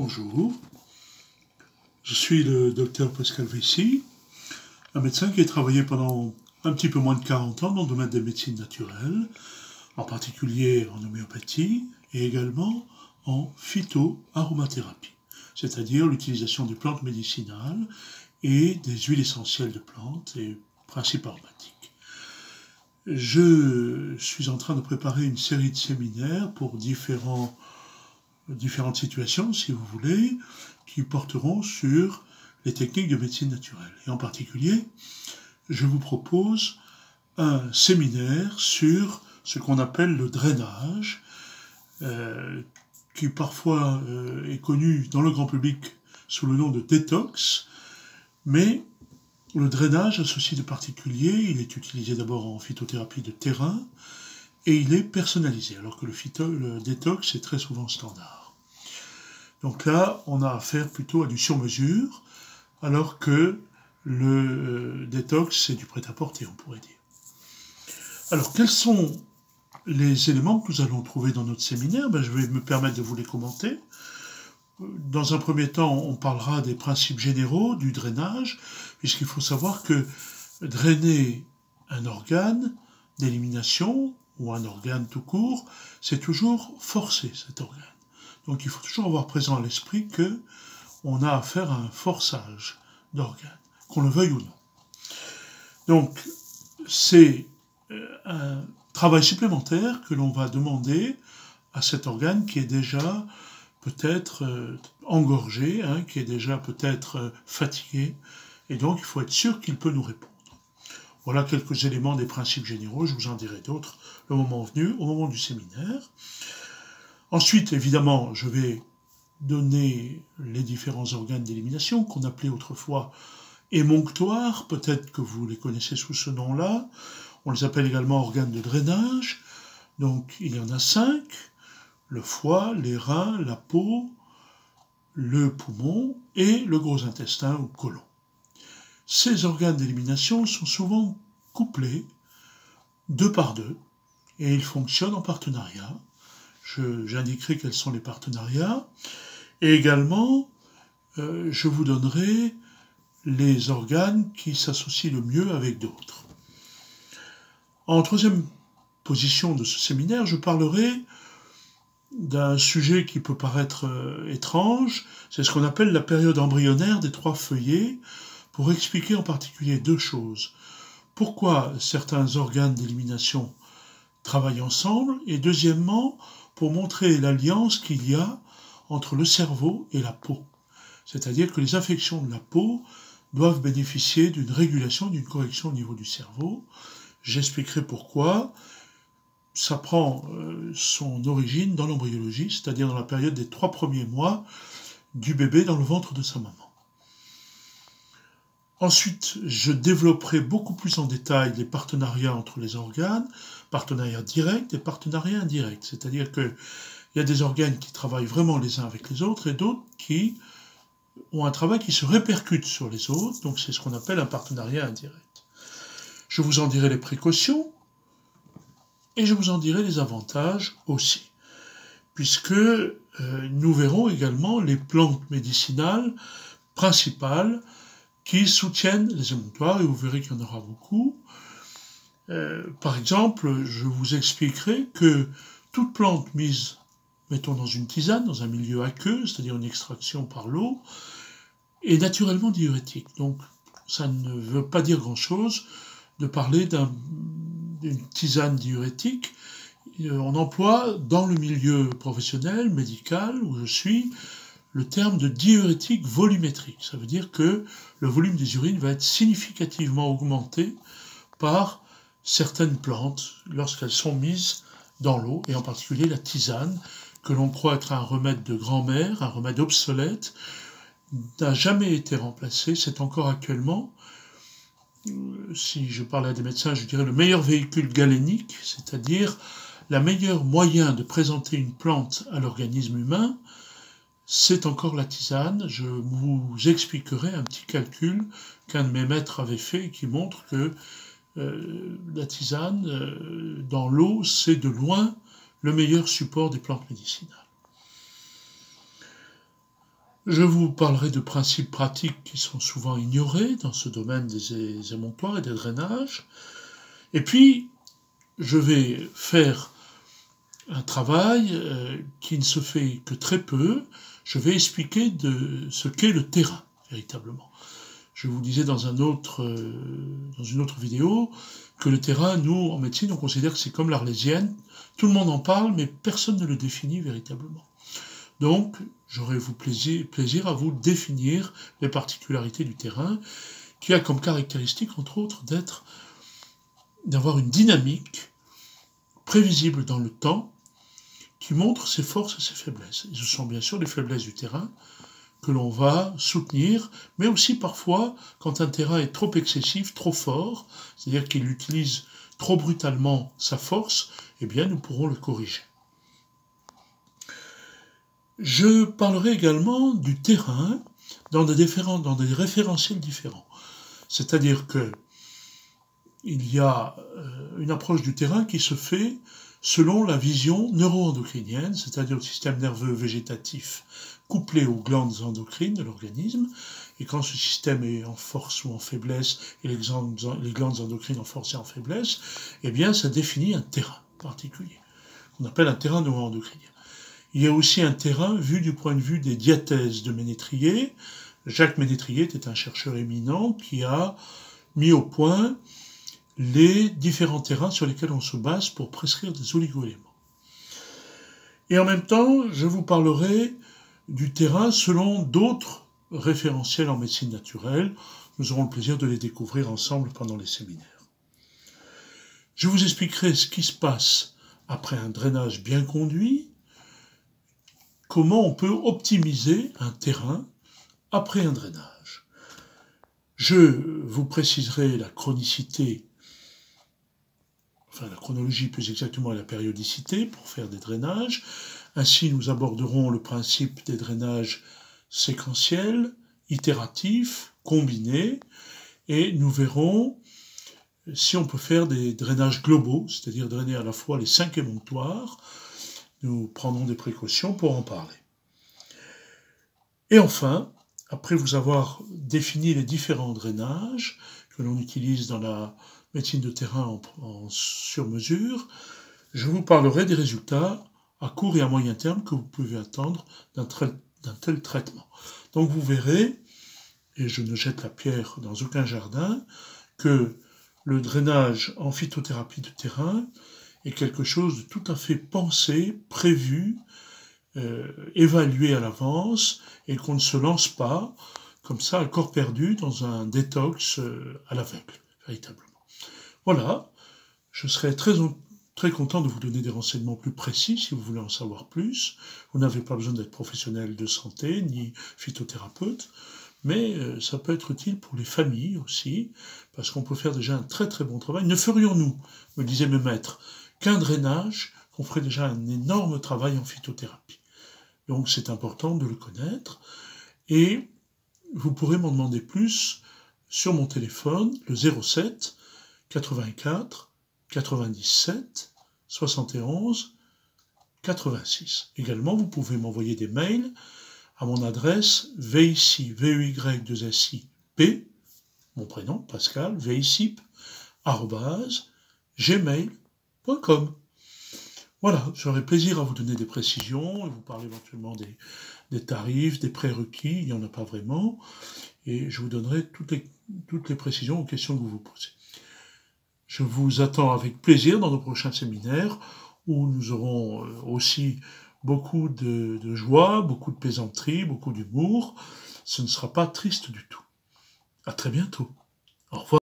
Bonjour, je suis le docteur Pascal Vessy, un médecin qui a travaillé pendant un petit peu moins de 40 ans dans le domaine des médecines naturelles, en particulier en homéopathie et également en phytoaromathérapie, c'est-à-dire l'utilisation des plantes médicinales et des huiles essentielles de plantes et principes aromatiques. Je suis en train de préparer une série de séminaires pour différentes situations, si vous voulez, qui porteront sur les techniques de médecine naturelle. Et en particulier, je vous propose un séminaire sur ce qu'on appelle le drainage, qui parfois est connu dans le grand public sous le nom de détox, mais le drainage a ceci de particulier, il est utilisé d'abord en phytothérapie de terrain, et il est personnalisé, alors que le détox est très souvent standard. Donc là, on a affaire plutôt à du sur-mesure, alors que le détox, c'est du prêt-à-porter, on pourrait dire. Alors, quels sont les éléments que nous allons trouver dans notre séminaire ? Je vais me permettre de vous les commenter. Dans un premier temps, on parlera des principes généraux du drainage, puisqu'il faut savoir que drainer un organe d'élimination, ou un organe tout court, c'est toujours forcer cet organe. Donc il faut toujours avoir présent à l'esprit qu'on a affaire à un forçage d'organes, qu'on le veuille ou non. Donc c'est un travail supplémentaire que l'on va demander à cet organe qui est déjà peut-être engorgé, qui est déjà peut-être fatigué, et donc il faut être sûr qu'il peut nous répondre. Voilà quelques éléments des principes généraux, je vous en dirai d'autres le moment venu, au moment du séminaire. Ensuite, évidemment, je vais donner les différents organes d'élimination qu'on appelait autrefois émonctoires, peut-être que vous les connaissez sous ce nom-là. On les appelle également organes de drainage. Donc, il y en a 5, le foie, les reins, la peau, le poumon et le gros intestin ou côlon. Ces organes d'élimination sont souvent couplés 2 par 2 et ils fonctionnent en partenariat. J'indiquerai quels sont les partenariats. Et également, je vous donnerai les organes qui s'associent le mieux avec d'autres. En troisième position de ce séminaire, je parlerai d'un sujet qui peut paraître étrange, c'est ce qu'on appelle la période embryonnaire des 3 feuillets, pour expliquer en particulier 2 choses. Pourquoi certains organes d'élimination travaillent ensemble, et deuxièmement, pour montrer l'alliance qu'il y a entre le cerveau et la peau. C'est-à-dire que les affections de la peau doivent bénéficier d'une régulation, d'une correction au niveau du cerveau. J'expliquerai pourquoi. Ça prend son origine dans l'embryologie, c'est-à-dire dans la période des 3 premiers mois du bébé dans le ventre de sa maman. Ensuite, je développerai beaucoup plus en détail les partenariats entre les organes, partenariats directs et partenariats indirects. C'est-à-dire qu'il y a des organes qui travaillent vraiment les uns avec les autres et d'autres qui ont un travail qui se répercute sur les autres. Donc c'est ce qu'on appelle un partenariat indirect. Je vous en dirai les précautions et je vous en dirai les avantages aussi. Puisque nous verrons également les plantes médicinales principales qui soutiennent les émonctoires, et vous verrez qu'il y en aura beaucoup. Par exemple, je vous expliquerai que toute plante mise, mettons dans une tisane, dans un milieu aqueux, c'est-à-dire une extraction par l'eau, est naturellement diurétique. Donc ça ne veut pas dire grand-chose de parler d'une tisane diurétique. On emploie dans le milieu professionnel, médical, où je suis, le terme de diurétique volumétrique. Ça veut dire que le volume des urines va être significativement augmenté par certaines plantes lorsqu'elles sont mises dans l'eau, et en particulier la tisane, que l'on croit être un remède de grand-mère, un remède obsolète, n'a jamais été remplacé. C'est encore actuellement, si je parle à des médecins, je dirais le meilleur véhicule galénique, c'est-à-dire le meilleur moyen de présenter une plante à l'organisme humain. C'est encore la tisane. Je vous expliquerai un petit calcul qu'un de mes maîtres avait fait et qui montre que la tisane, dans l'eau, c'est de loin le meilleur support des plantes médicinales. Je vous parlerai de principes pratiques qui sont souvent ignorés dans ce domaine des émontoirs et des drainages. Et puis, je vais faire un travail qui ne se fait que très peu. Je vais expliquer ce qu'est le terrain, véritablement. Je vous disais dans une autre vidéo que le terrain, nous, en médecine, on considère que c'est comme l'Arlésienne. Tout le monde en parle, mais personne ne le définit véritablement. Donc, j'aurai plaisir à vous définir les particularités du terrain, qui a comme caractéristique, entre autres, d'avoir une dynamique prévisible dans le temps, qui montre ses forces et ses faiblesses. Et ce sont bien sûr les faiblesses du terrain que l'on va soutenir, mais aussi parfois, quand un terrain est trop excessif, trop fort, c'est-à-dire qu'il utilise trop brutalement sa force, eh bien nous pourrons le corriger. Je parlerai également du terrain dans des référentiels différents. C'est-à-dire que il y a une approche du terrain qui se fait selon la vision neuroendocrinienne, c'est-à-dire le système nerveux végétatif couplé aux glandes endocrines de l'organisme, et quand ce système est en force ou en faiblesse, et les glandes endocrines en force et en faiblesse, eh bien ça définit un terrain particulier, qu'on appelle un terrain neuroendocrinien. Il y a aussi un terrain vu du point de vue des diathèses de Ménétrier. Jacques Ménétrier était un chercheur éminent qui a mis au point les différents terrains sur lesquels on se base pour prescrire des oligo-éléments. Et en même temps, je vous parlerai du terrain selon d'autres référentiels en médecine naturelle. Nous aurons le plaisir de les découvrir ensemble pendant les séminaires. Je vous expliquerai ce qui se passe après un drainage bien conduit, comment on peut optimiser un terrain après un drainage. Je vous préciserai la chronologie plus exactement, et la périodicité pour faire des drainages. Ainsi, nous aborderons le principe des drainages séquentiels, itératifs, combinés, et nous verrons si on peut faire des drainages globaux, c'est-à-dire drainer à la fois les 5 émonctoires. Nous prendrons des précautions pour en parler. Et enfin, après vous avoir défini les différents drainages que l'on utilise dans la médecine de terrain en sur-mesure, je vous parlerai des résultats à court et à moyen terme que vous pouvez attendre d'un tel traitement. Donc vous verrez, et je ne jette la pierre dans aucun jardin, que le drainage en phytothérapie de terrain est quelque chose de tout à fait pensé, prévu, évalué à l'avance, et qu'on ne se lance pas comme ça à corps perdu dans un détox à l'aveugle, véritablement. Voilà, je serais très content de vous donner des renseignements plus précis si vous voulez en savoir plus. Vous n'avez pas besoin d'être professionnel de santé ni phytothérapeute, mais ça peut être utile pour les familles aussi, parce qu'on peut faire déjà un très très bon travail. Ne ferions-nous, me disaient mes maîtres, qu'un drainage, qu'on ferait déjà un énorme travail en phytothérapie. Donc c'est important de le connaître, et vous pourrez m'en demander plus sur mon téléphone, le 07 84 97 71 86. Également, vous pouvez m'envoyer des mails à mon adresse veicip, mon prénom, Pascal, veicip@gmail.com. Voilà, j'aurai plaisir à vous donner des précisions et vous parler éventuellement des tarifs, des prérequis, il n'y en a pas vraiment, et je vous donnerai toutes les précisions aux questions que vous vous posez. Je vous attends avec plaisir dans nos prochains séminaires où nous aurons aussi beaucoup de joie, beaucoup de plaisanterie, beaucoup d'humour. Ce ne sera pas triste du tout. À très bientôt. Au revoir.